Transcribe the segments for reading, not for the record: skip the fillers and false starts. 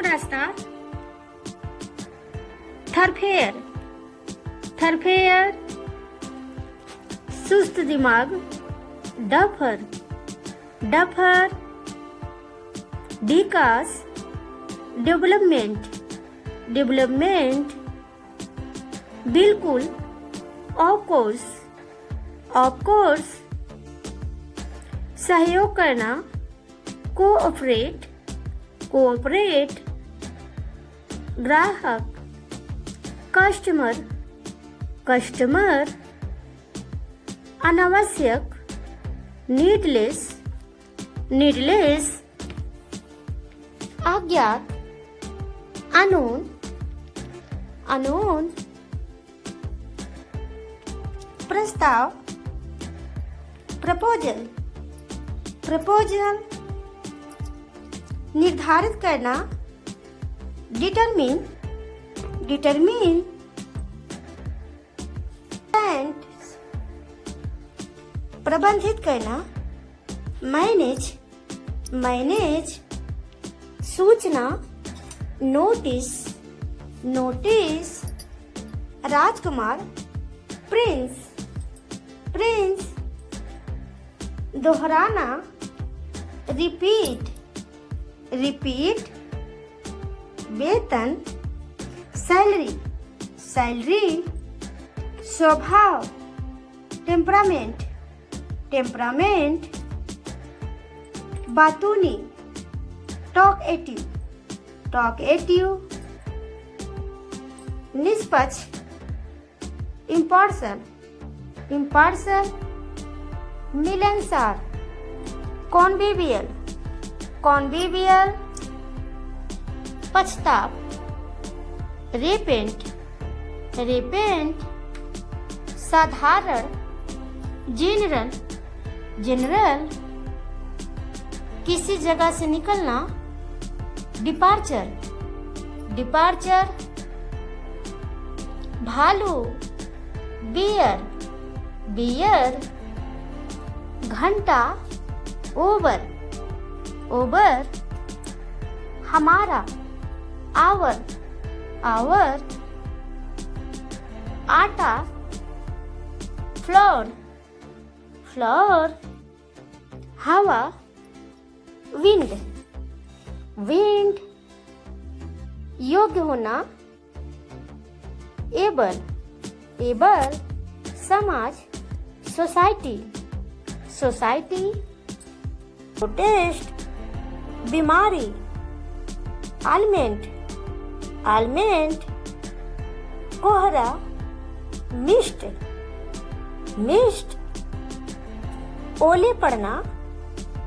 कम रास्ता, थरफेयर, थरफेयर, सुस्त दिमाग, डफर, डफर, विकास, डेवलपमेंट, डेवलपमेंट, बिल्कुल, ऑफ कोर्स, ऑफ कोर्स, सहयोग करना, कोऑपरेट, कोऑपरेट, ग्राहक, कस्टमर, कस्टमर, अनावश्यक, नीडलेस, नीडलेस, अज्ञात, अनोन, अनोन, प्रस्ताव, प्रपोजल, प्रपोजल, निर्धारित करना, डिटरमिन, डिटरमिन, प्रबंधित करना, मैनेज, मैनेज, सूचना, नोटिस, नोटिस, राजकुमार, प्रिंस, प्रिंस, दोहराना, रिपीट, रिपीट, वेतन, सैलरी, सैलरी, स्वभाव, टेम्परामेंट, टेम्परामेंट, बातूनी, टॉकएटिव, टॉकएटिव, निष्पक्ष, इम्पार्शल, इम्पार्शल, मिलनसार, कॉन्विवियल, कॉन्विवियल, पछताव, रेपेंट, रेपेंट, साधारण, जनरल, जनरल, किसी जगह से निकलना, डिपार्चर, डिपार्चर, भालू, बियर, बियर, घंटा, ओवर, ओवर, हमारा, आवर, आवर, आटा, फ्लोर, फ्लोर, हवा, विंड, विंड, योग्य होना, एबल, एबल, समाज, सोसाइटी, सोसाइटी, प्रोटेस्ट, बीमारी, आलमेंट, आलमेंट, कोहरा, मिस्ट, मिस्ट, ओले पड़ना,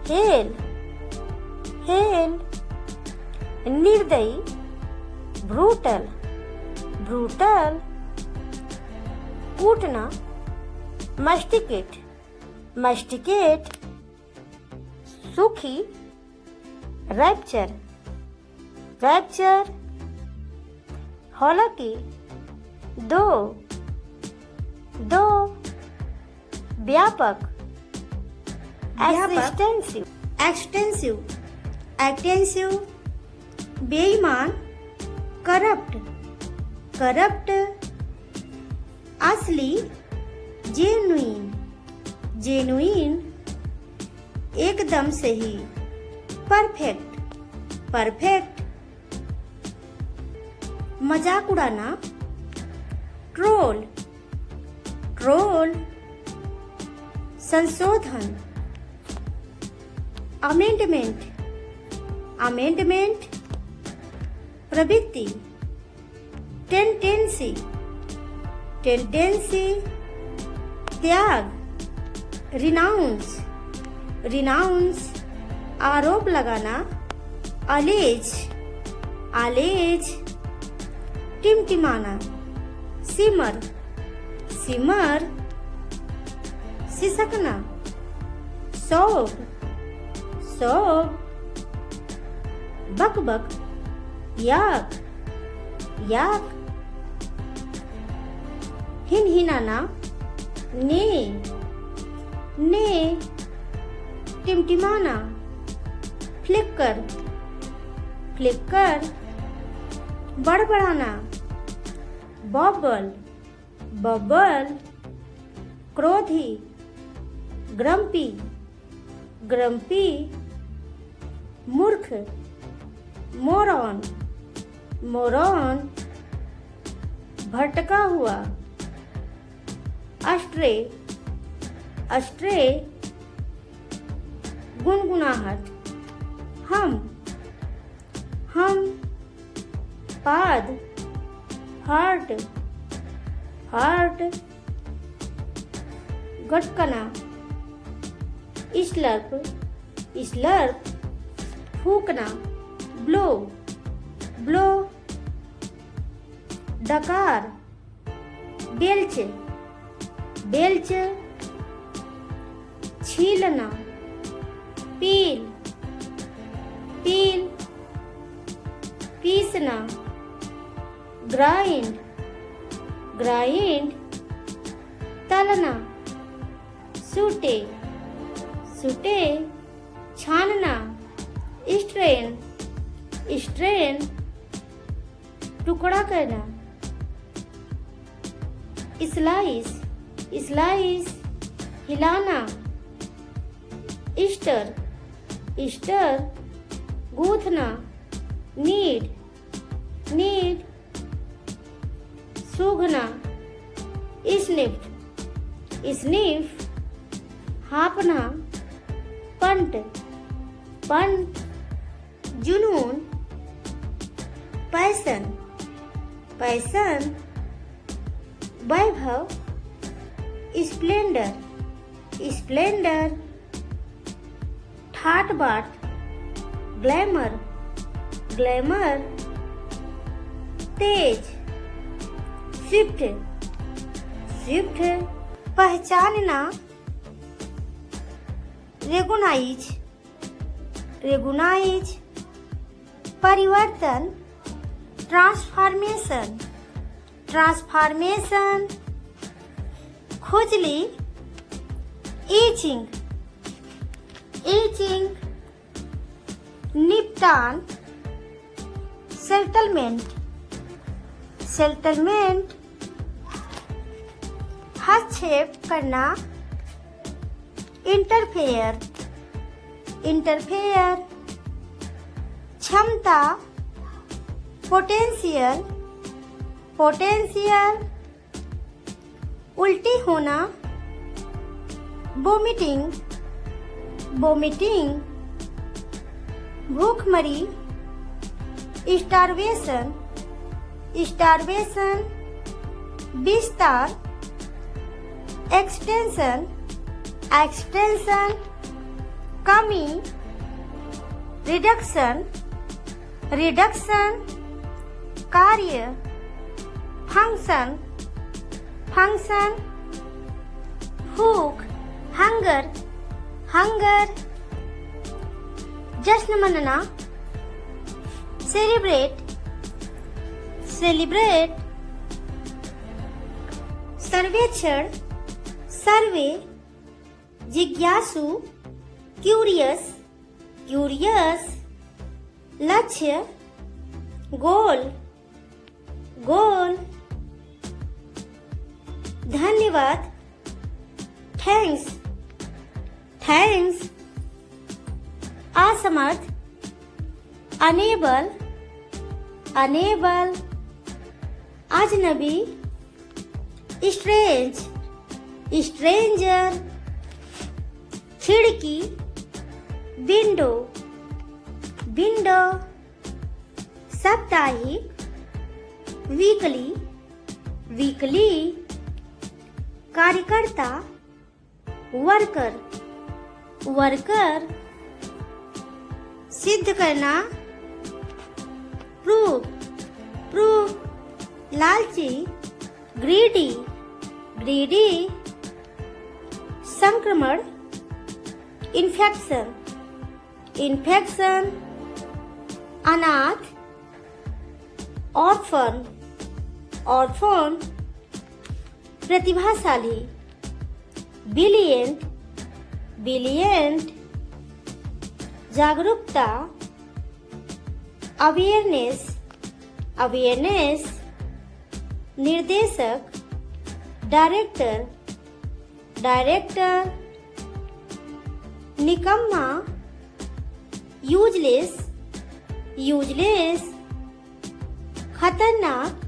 हेल, हेल, निर्दयी, ब्रूटल, ब्रूटल, कूटना, मस्टिकेट, मस्टिकेट, सुखी, रैप्चर, रैप्चर, हालांकि, दो, दो, व्यापक, एक्सटेंसिव, एक्सटेंसिव, एक्सटेंसिव, बेईमान, करप्ट, करप्ट, असली, जेन्युइन, जेन्युइन, एकदम सही, परफेक्ट, परफेक्ट, मजाक उड़ाना, ट्रोल, ट्रोल, संशोधन, अमेंडमेंट, अमेंडमेंट, प्रवृत्ति, टेंडेंसी, टेंडेंसी, त्याग, रिनाउंस, रिनाउंस, आरोप लगाना, अलेज, अलेज, टिमटिमाना, सिमर, सिमर, सिसकना, सौग, सौग, बकबक, याक, याक, हिनहिनाना, ने, ने, टिमटिमाना, फ्लिकर, फ्लिकर बड़बड़ाना, बबल बबल, क्रोधी, ग्रम्पी ग्रम्पी, मूर्ख, मोरॉन मोरॉन, भटका हुआ, अस्ट्रे अस्ट्रे, गुनगुनाहट, हम पाद, हार्ट हार्ट, गटकना, स्लर्प स्लर्प, फूकना, ब्लो ब्लो, डकार, बेल्च बेल्च, छीलना, पील पील, पीसना, ग्राइंड ग्राइंड, तलना, सूटे सूटे, छानना, स्ट्रेन स्ट्रेन, टुकड़ा करना, स्लाइस स्लाइस, हिलाना, स्टर स्टर, गूंथना, नीड नीड, सूंघना, स्निफ स्निफ, हाँपना, पंट पंट, जुनून, पैसन पैसन, वैभव, स्प्लेंडर स्प्लेंडर, ठाट बाट, ग्लैमर ग्लैमर, तेज, स्विफ्ट स्विफ्ट, पहचानना, रेगुनाइज रेगुनाइज, परिवर्तन, ट्रांसफॉर्मेशन ट्रांसफॉर्मेशन, खुजली, ईचिंग ईचिंग, निपटान, सेटलमेंट सेटलमेंट, हस्तक्षेप करना, इंटरफेयर इंटरफेयर, क्षमता, पोटेंशियल पोटेंशियल, उल्टी होना, वोमिटिंग वोमिटिंग, भूखमरी, स्टार्वेशन स्टार्वेशन, विस्तार, एक्सटेंशन एक्सटेंशन, कमी, रिडक्शन रिडक्शन, कार्य, फंक्शन फंक्शन, भूख, हंगर हंगर, जश्न मनाना, सेलिब्रेट सेलिब्रेट, सर्वेक्षण सर्वे, जिज्ञासु, क्यूरियस क्यूरियस, लक्ष्य, गोल गोल, धन्यवाद, थैंक्स थैंक्स, असमर्थ, अनेबल अनेबल, अजनबी, स्ट्रेंज स्ट्रेंजर, खिड़की, विंडो विंडो, साप्ताहिक, वीकली वीकली, कार्यकर्ता, वर्कर वर्कर, सिद्ध करना, प्रूफ प्रूफ, लालची, ग्रीडी ग्रीडी, संक्रमण, इन्फेक्शन इन्फेक्शन, अनाथ, ऑर्फन ऑर्फन, प्रतिभाशाली, बिलियंट बिलियंट, जागरूकता, अवेयरनेस, अवेयरनेस, निर्देशक, डायरेक्टर, डायरेक्टर, निकम्मा, यूजलेस, यूजलेस, खतरनाक,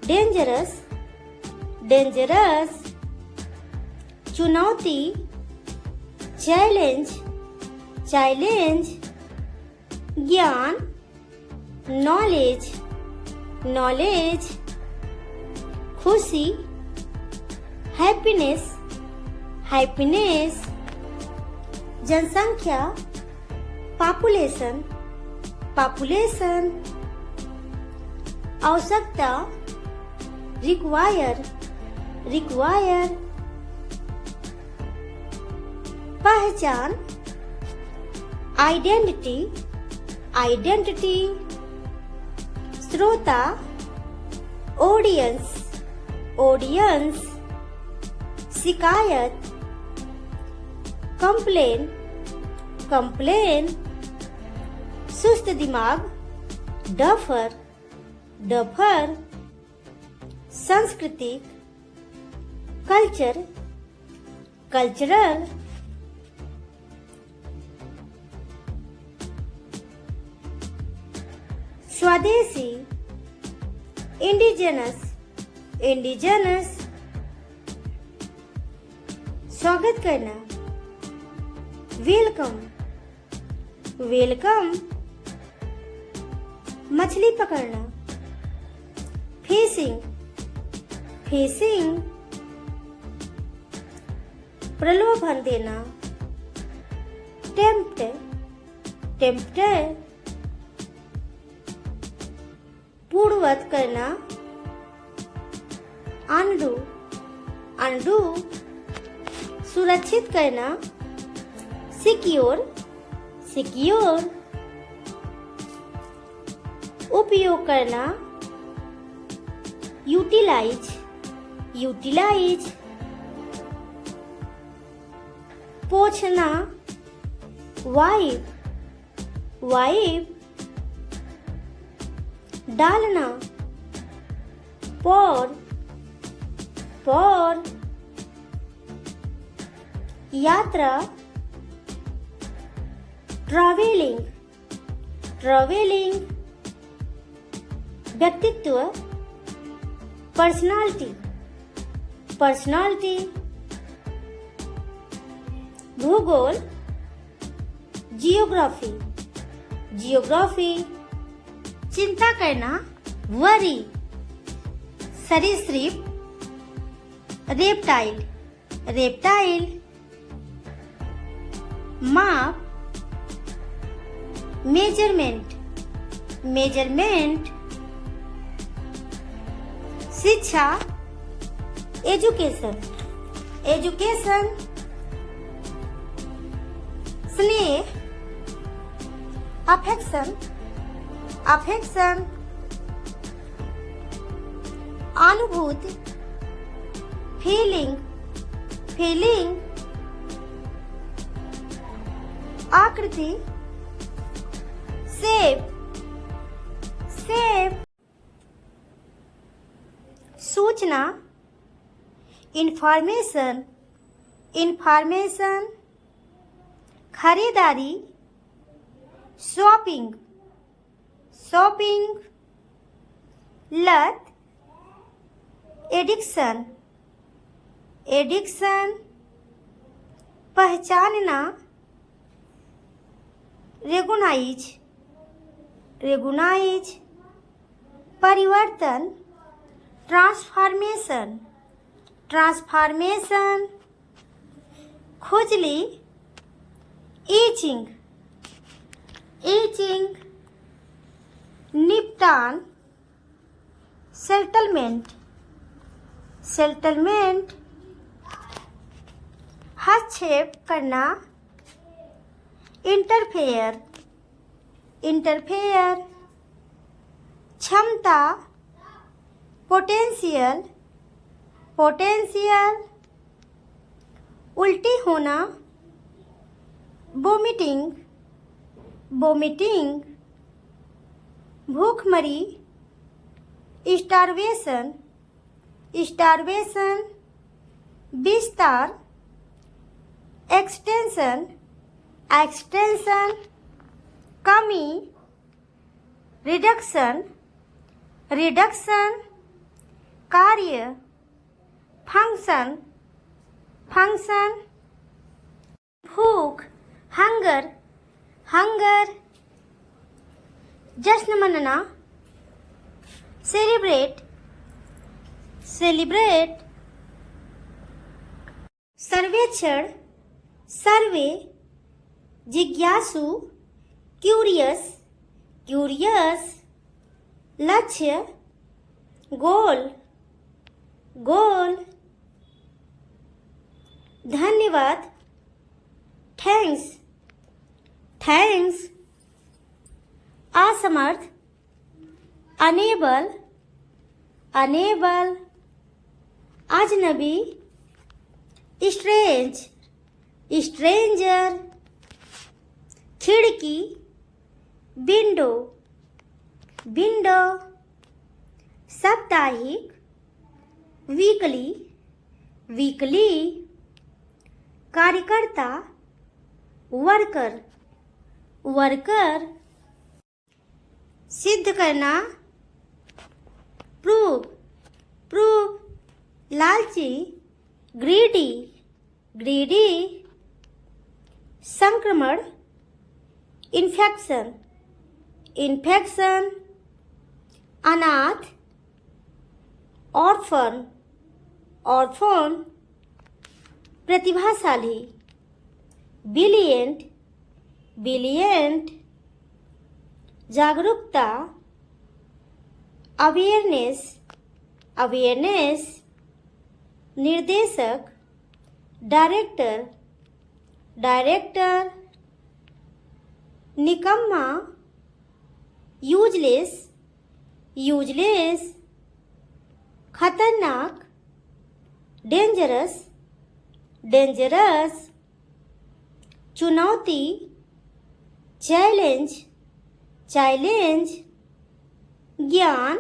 डेंजरस, डेंजरस, चुनौती, चैलेंज, चैलेंज, ज्ञान, नॉलेज, नॉलेज, खुशी, हैप्पीनेस, हैप्पीनेस, जनसंख्या, पॉपुलेशन, पॉपुलेशन, आवश्यकता, रिक्वायर, रिक्वायर, पहचान, आइडेंटिटी, आइडेंटिटी, श्रोता, ऑडियंस, ऑडियंस, शिकायत, कंप्लेन, कंप्लेन, सुस्त दिमाग, डफर, डफर, सांस्कृतिक, कल्चर, कल्चरल, स्वदेशी, इंडिजिनस, इंडिजिनस, स्वागत करना, वेलकम, वेलकम, मछली पकड़ना, फिशिंग, फिशिंग, प्रलोभन देना, टेम्प्ट, टेम्प्ट, पूर्ववत करना, अनडू, अनडू, सुरक्षित करना, सिक्योर, सिक्योर, उपयोग करना, यूटिलाइज, यूटिलाइज, पोंछना, वाइप, वाइप, डालना, पौर, पौर, यात्रा, ट्रैवलिंग, ट्रैवलिंग, व्यक्तित्व, पर्सनालिटी, पर्सनालिटी, भूगोल, जियोग्राफी, जियोग्राफी, चिंता करना, वरी, सरीसृप, रेप्टाइल, रेप्टाइल, माप, मेजरमेंट, मेजरमेंट, शिक्षा, एजुकेशन, एजुकेशन, स्नेह, अफेक्शन, अफेक्शन, अनुभूति, फीलिंग, फीलिंग, आकृति, शेप, शेप, सूचना, इंफॉर्मेशन, इंफॉर्मेशन, खरीदारी, शॉपिंग, शॉपिंग, लत, एडिक्शन, एडिक्शन, पहचानना, रेगुनाइज, रेगुनाइज, परिवर्तन, ट्रांसफॉर्मेशन, ट्रांसफॉर्मेशन, खुजली, ईचिंग, ईचिंग, निपटान, सेटलमेंट, सेटलमेंट, हस्तक्षेप करना, इंटरफेयर, इंटरफेयर, क्षमता, पोटेंशियल, पोटेंशियल, उल्टी होना, वोमिटिंग, वोमिटिंग, भूखमरी, स्टारवेशन, स्टारवेशन, विस्तार, एक्सटेंशन, एक्सटेंशन, कमी, रिडक्शन, रिडक्शन, कार्य, फंक्शन, फंक्शन, भूख, हंगर, हंगर, जश्न मनना, सेलिब्रेट, सेलिब्रेट, सर्वेक्षण, सर्वे, जिज्ञासु, क्यूरियस, क्यूरियस, लक्ष्य, गोल, गोल, धन्यवाद, थैंक्स, थैंक्स, असमर्थ, अनेबल, अनेबल, अजनबी, स्ट्रेंज, स्ट्रेंजर, खिड़की, विंडो, विंडो, साप्ताहिक, वीकली, वीकली, कार्यकर्ता, वर्कर, वर्कर, सिद्ध करना, प्रूव, प्रूव, लालची, ग्रीडी, ग्रीडी, संक्रमण, इन्फेक्शन, इन्फेक्शन, अनाथ, ऑर्फन, ऑर्फन, प्रतिभाशाली, बिलियंट, बिलियंट, जागरूकता, अवेयरनेस, अवेयरनेस, निर्देशक, डायरेक्टर, डायरेक्टर, निकम्मा, यूजलेस, यूजलेस, खतरनाक, डेंजरस, डेंजरस, चुनौती, चैलेंज, चैलेंज, ज्ञान,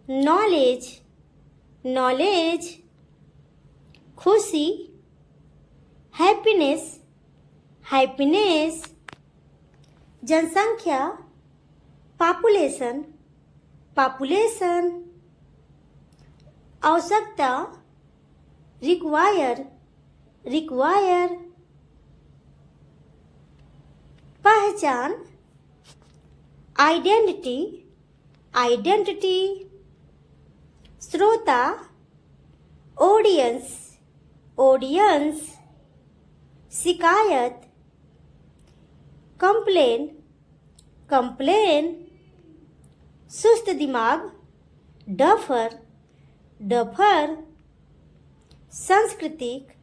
नॉलेज, नॉलेज, खुशी, हैप्पीनेस, हैप्पीनेस, जनसंख्या, पॉपुलेशन, पॉपुलेशन, आवश्यकता, रिक्वायर, रिक्वायर, पहचान, आइडेंटिटी, आइडेंटिटी, श्रोता, ऑडियंस, ऑडियंस, शिकायत, कंप्लेन, कंप्लेन, सुस्त दिमाग, डफर, डफर, सांस्कृतिक,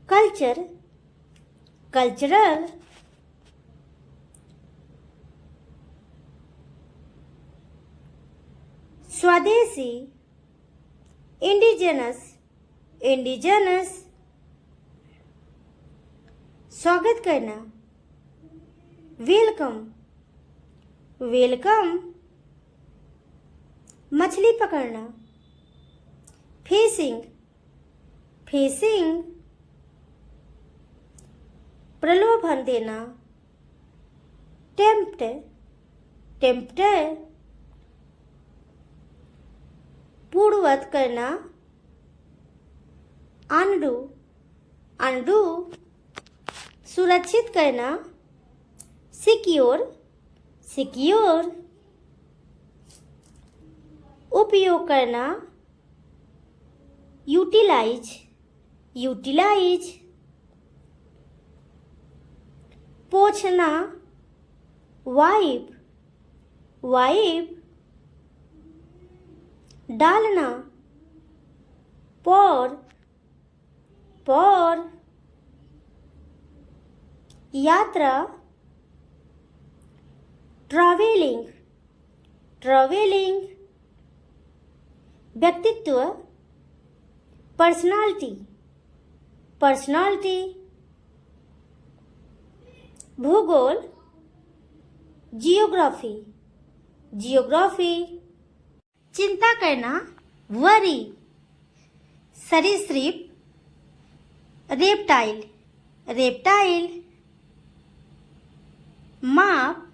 कल्चर, कल्चरल, स्वदेशी, इंडिजिनस, इंडिजिनस, स्वागत करना, वेलकम, वेलकम, मछली पकड़ना, फिशिंग, फिशिंग, प्रलोभन देना, टेम्प्ट, टेम्प्ट, पूर्ववत करना, अनडू, अनडू, सुरक्षित करना, सिक्योर, सिक्योर, उपयोग करना, यूटिलाइज, यूटिलाइज, पोंछना, वाइप, वाइप, डालना, पोर, पोर, यात्रा, ट्रैवलिंग, ट्रैवलिंग, व्यक्तित्व, पर्सनालिटी, पर्सनालिटी, भूगोल, जियोग्राफी, जियोग्राफी। चिंता करना, वरी। सरीसृप, रेप्टाइल, रेप्टाइल। माप,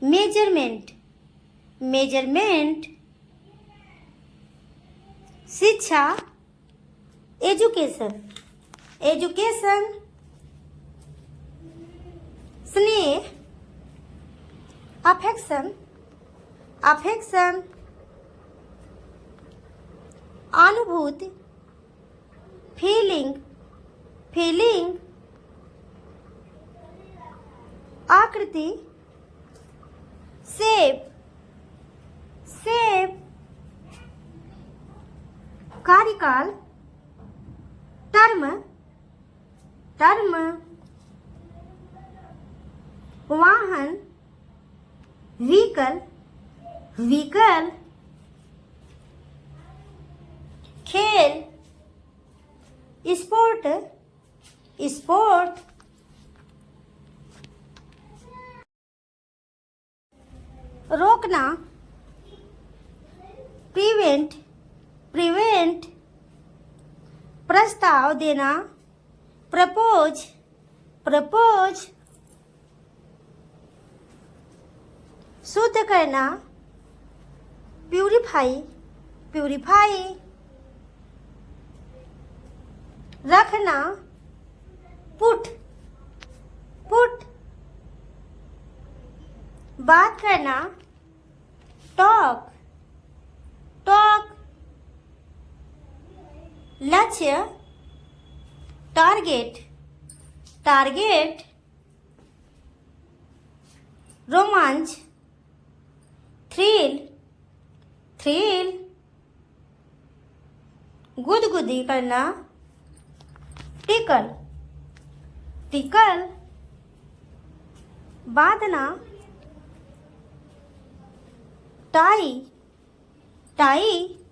मेजरमेंट, मेजरमेंट। शिक्षा, एजुकेशन, एजुकेशन। स्नेह, अफेक्शन, अफेक्शन। अनुभूति, फीलिंग, फीलिंग। आकृति, शेप, शेप। कार्यकाल, टर्म, टर्म। वाहन, व्हीकल, व्हीकल। खेल, स्पोर्ट, स्पोर्ट। रोकना, प्रिवेंट, प्रिवेंट। प्रस्ताव देना, प्रपोज, प्रपोज। शुद्ध करना, प्यूरिफाई, प्यूरिफाई। रखना, पुट, पुट। बात करना, टॉक, टॉक। लक्ष्य, टारगेट, टारगेट। रोमांच, थ्रिल, थ्रिल। गुदगुदी करना, टिकल, टिकल। बांधना, टाई, टाई।